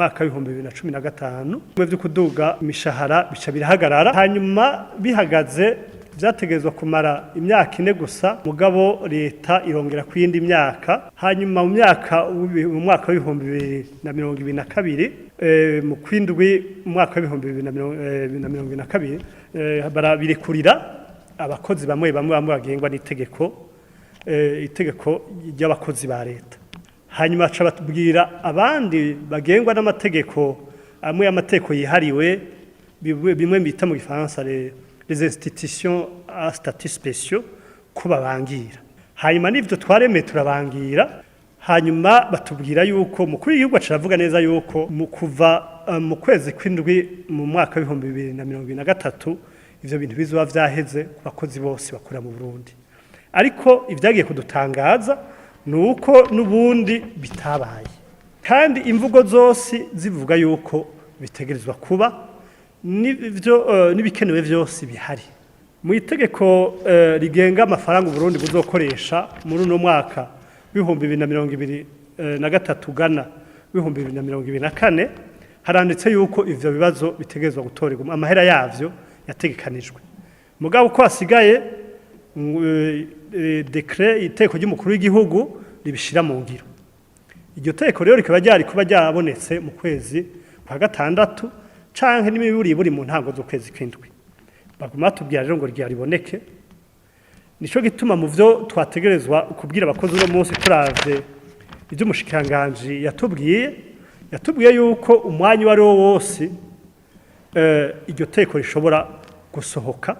mwaka wa 2015 mu byo kuduga imishahara bica birahagarara hanyuma bihagaze byategezwa kumara imyaka 4 gusa mugabo leta irongera kwindi myaka hanyuma mu mwaka wa 2022 mu kwindwi mwaka wa 2022 barabirekurira abakozi bamwe bagengwa n'itegeko ry'abakozi ba leta hanyuma aca batubwira abandi bagengwa n'amategeko amwe y'amategeko yihariwe bimwe bita mu Gifaransa les institutions à statut spéciaux ko babangira hanyuma n'ivyo twaremeye turabangira hanyuma batubwira yuko mukuru y'igihugu caravuga neza yuko mu kuva mu kwezi kw'indwi mu mwaka wa 2023 ivyo bintu bizoba vyaheze ku bakozi bose bakora mu Burundi ariko ivyagiye kudutangaza nuko nubundi bitabaye kandi imvugo zose zivuga yuko bitegerezwa kuba nivyo nibikenewe vyose bihari mu itegeko rigenga amafaranga Burundi buzokoresha muri no mwaka wa 2023 gana 2024 haranditse yuko ivyo bibazo bitegerezwa gutorerwa amahera yavyo yategekanijwe mugabo ko asigaye decret iteko ry'umukuru w'igihugu ribishira mu ngiro iryo teko rero rikaba ryari kuba ryabonetse mu kwezi kwa gatandatu canke n'imiburi buri mu ntango zo kwezi kw'indwi baguma tubwira rero ngo ryariboneke nico gituma mu vyo twategerezwa kubwira abakozi no munsi turavye ivyo mushikanganje yatubwiye yuko umwanya wari wo wose iryo teko rishobora gusohoka